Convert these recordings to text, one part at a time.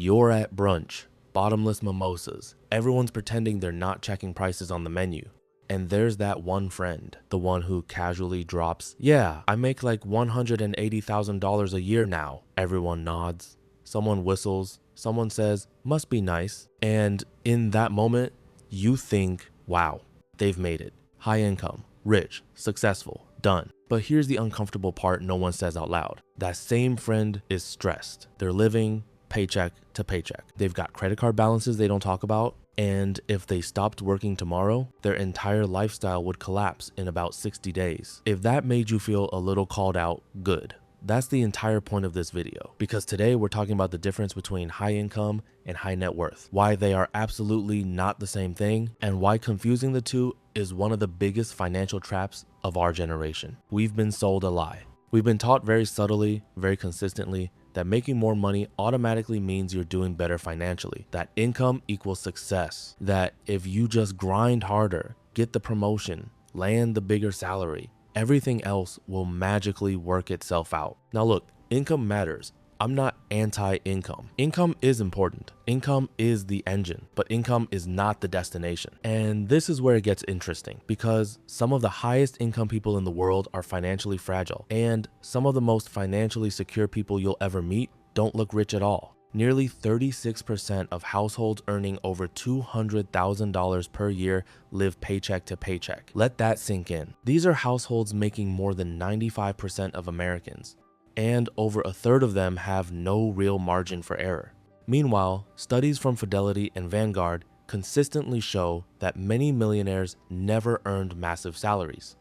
You're at brunch, bottomless mimosas. Everyone's pretending they're not checking prices on the menu. And there's that one friend, the one who casually drops, "Yeah, I make like $180,000 a year now." Everyone nods. Someone whistles. Someone says, "Must be nice." And in that moment, you think, wow, they've made it. High income, rich, successful, done. But here's the uncomfortable part no one says out loud. That same friend is stressed. They're living paycheck to paycheck. They've got credit card balances they don't talk about. And if they stopped working tomorrow, their entire lifestyle would collapse in about 60 days. If that made you feel a little called out, good. That's the entire point of this video, because today we're talking about the difference between high income and high net worth, why they are absolutely not the same thing, and why confusing the two is one of the biggest financial traps of our generation. We've been sold a lie. We've been taught very subtly, very consistently, that making more money automatically means you're doing better financially, that income equals success, that if you just grind harder, get the promotion, land the bigger salary, everything else will magically work itself out. Now look, income matters. I'm not anti-income. Income is important. Income is the engine, but income is not the destination. And this is where it gets interesting, because some of the highest income people in the world are financially fragile, and some of the most financially secure people you'll ever meet don't look rich at all. Nearly 36% of households earning over $200,000 per year live paycheck to paycheck. Let that sink in. These are households making more than 95% of Americans, and over a third of them have no real margin for error. Meanwhile, studies from Fidelity and Vanguard consistently show that many millionaires never earned massive salaries.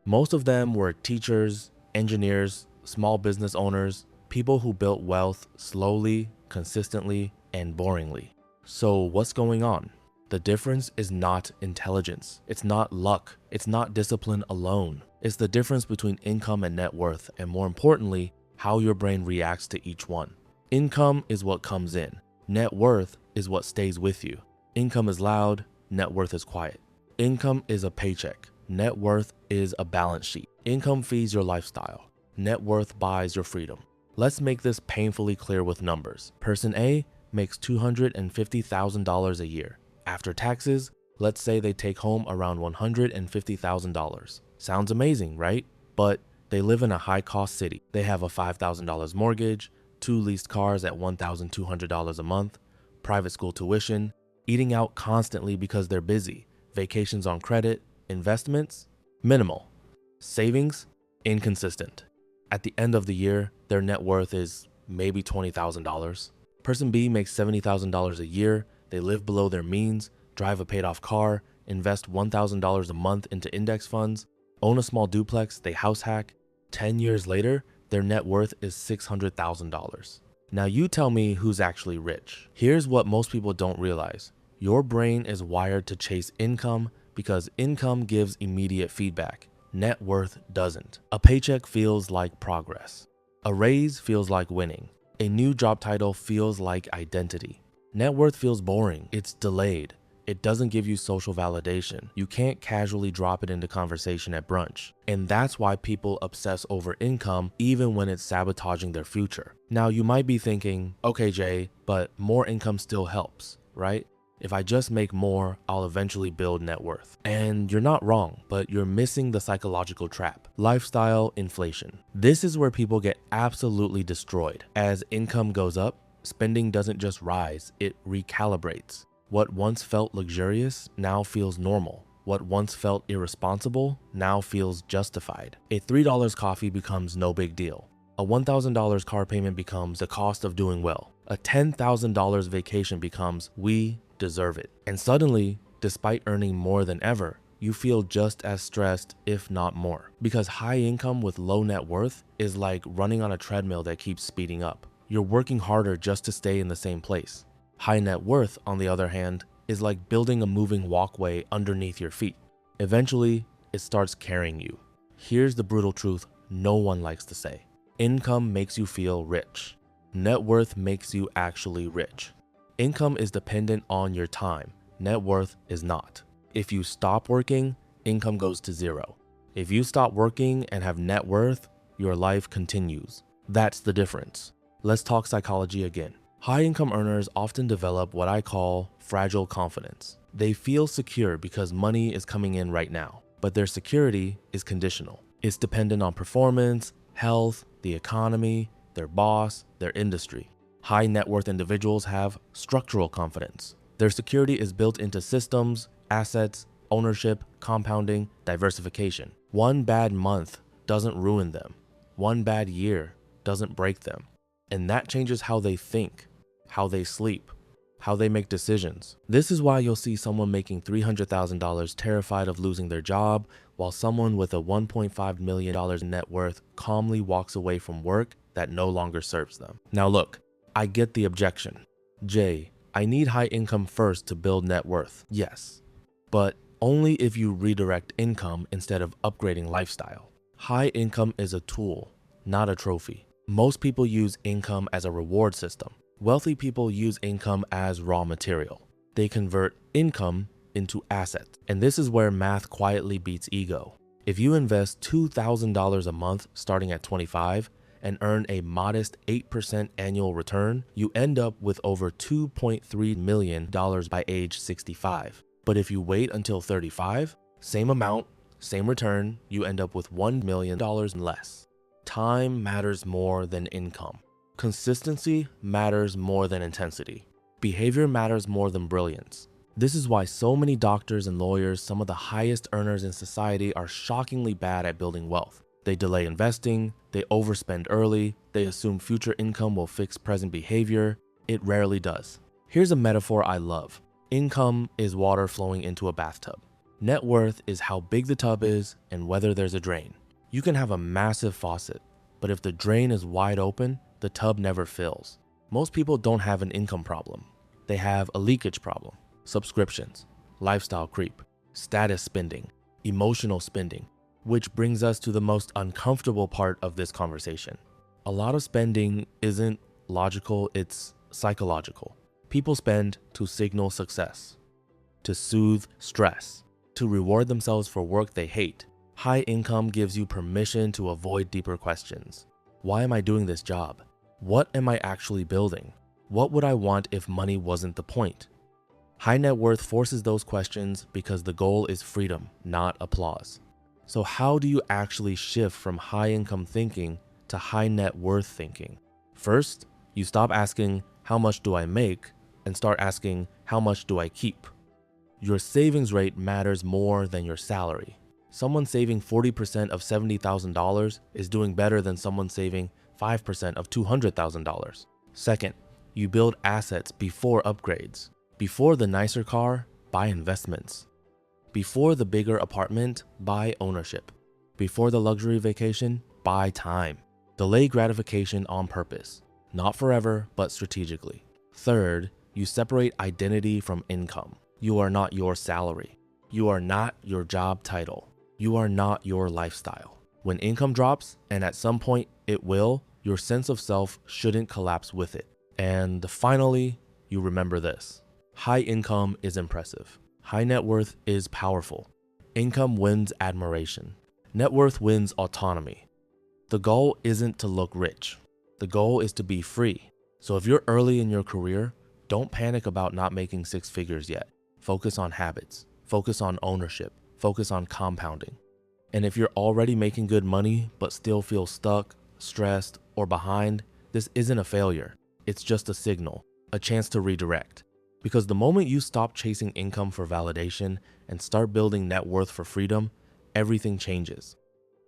Most of them were teachers, engineers, small business owners, people who built wealth slowly, consistently, and boringly. So what's going on? The difference is not intelligence. It's not luck. It's not discipline alone. It's the difference between income and net worth, and more importantly, how your brain reacts to each one. Income is what comes in. Net worth is what stays with you. Income is loud, net worth is quiet. Income is a paycheck. Net worth is a balance sheet. Income feeds your lifestyle. Net worth buys your freedom. Let's make this painfully clear with numbers. Person A makes $250,000 a year. After taxes, let's say they take home around $150,000. Sounds amazing, right? But they live in a high-cost city. They have a $5,000 mortgage, 2 leased cars at $1,200 a month, private school tuition, eating out constantly because they're busy, vacations on credit, investments, minimal, savings, inconsistent. At the end of the year, their net worth is maybe $20,000. Person B makes $70,000 a year. They live below their means, drive a paid-off car, invest $1,000 a month into index funds, own a small duplex, they house hack. 10 years later, their net worth is $600,000. Now you tell me who's actually rich. Here's what most people don't realize. Your brain is wired to chase income because income gives immediate feedback. Net worth doesn't. A paycheck feels like progress. A raise feels like winning. A new job title feels like identity. Net worth feels boring. It's delayed. It doesn't give you social validation. You can't casually drop it into conversation at brunch. And that's why people obsess over income even when it's sabotaging their future. Now you might be thinking, okay Jay, but more income still helps, right? If I just make more, I'll eventually build net worth. And you're not wrong, but you're missing the psychological trap. Lifestyle inflation. This is where people get absolutely destroyed. As income goes up, spending doesn't just rise, it recalibrates. What once felt luxurious now feels normal. What once felt irresponsible now feels justified. A $3 coffee becomes no big deal. A $1,000 car payment becomes the cost of doing well. A $10,000 vacation becomes we deserve it. And suddenly, despite earning more than ever, you feel just as stressed, if not more. Because high income with low net worth is like running on a treadmill that keeps speeding up. You're working harder just to stay in the same place. High net worth, on the other hand, is like building a moving walkway underneath your feet. Eventually, it starts carrying you. Here's the brutal truth no one likes to say. Income makes you feel rich. Net worth makes you actually rich. Income is dependent on your time. Net worth is not. If you stop working, income goes to zero. If you stop working and have net worth, your life continues. That's the difference. Let's talk psychology again. High income earners often develop what I call fragile confidence. They feel secure because money is coming in right now, but their security is conditional. It's dependent on performance, health, the economy, their boss, their industry. High net worth individuals have structural confidence. Their security is built into systems, assets, ownership, compounding, diversification. One bad month doesn't ruin them. One bad year doesn't break them. And that changes how they think, how they sleep, how they make decisions. This is why you'll see someone making $300,000 terrified of losing their job, while someone with a $1.5 million net worth calmly walks away from work that no longer serves them. Now look, I get the objection. Jay, I need high income first to build net worth. Yes, but only if you redirect income instead of upgrading lifestyle. High income is a tool, not a trophy. Most people use income as a reward system. Wealthy people use income as raw material. They convert income into assets. And this is where math quietly beats ego. If you invest $2,000 a month starting at 25 and earn a modest 8% annual return, you end up with over $2.3 million by age 65. But if you wait until 35, same amount, same return, you end up with $1 million less. Time matters more than income. Consistency matters more than intensity. Behavior matters more than brilliance. This is why so many doctors and lawyers, some of the highest earners in society, are shockingly bad at building wealth. They delay investing, they overspend early, they assume future income will fix present behavior. It rarely does. Here's a metaphor I love. Income is water flowing into a bathtub. Net worth is how big the tub is and whether there's a drain. You can have a massive faucet, but if the drain is wide open, the tub never fills. Most people don't have an income problem. They have a leakage problem. Subscriptions, lifestyle creep, status spending, emotional spending, which brings us to the most uncomfortable part of this conversation. A lot of spending isn't logical, it's psychological. People spend to signal success, to soothe stress, to reward themselves for work they hate. High income gives you permission to avoid deeper questions. Why am I doing this job? What am I actually building? What would I want if money wasn't the point? High net worth forces those questions because the goal is freedom, not applause. So how do you actually shift from high income thinking to high net worth thinking? First, you stop asking, how much do I make? And start asking, how much do I keep? Your savings rate matters more than your salary. Someone saving 40% of $70,000 is doing better than someone saving 5% of $200,000. Second, you build assets before upgrades. Before the nicer car, buy investments. Before the bigger apartment, buy ownership. Before the luxury vacation, buy time. Delay gratification on purpose. Not forever, but strategically. Third, you separate identity from income. You are not your salary. You are not your job title. You are not your lifestyle. When income drops, and at some point it will, your sense of self shouldn't collapse with it. And finally, you remember this. High income is impressive. High net worth is powerful. Income wins admiration. Net worth wins autonomy. The goal isn't to look rich. The goal is to be free. So if you're early in your career, don't panic about not making six figures yet. Focus on habits. Focus on ownership. Focus on compounding. And if you're already making good money but still feel stuck, stressed, or behind, this isn't a failure. It's just a signal, a chance to redirect. Because the moment you stop chasing income for validation and start building net worth for freedom, everything changes.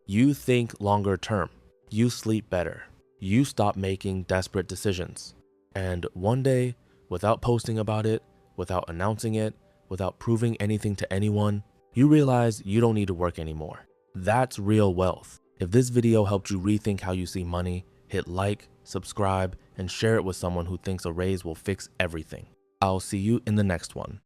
You think longer term. You sleep better. You stop making desperate decisions. And one day, without posting about it, without announcing it, without proving anything to anyone, you realize you don't need to work anymore. That's real wealth. If this video helped you rethink how you see money, hit like, subscribe, and share it with someone who thinks a raise will fix everything. I'll see you in the next one.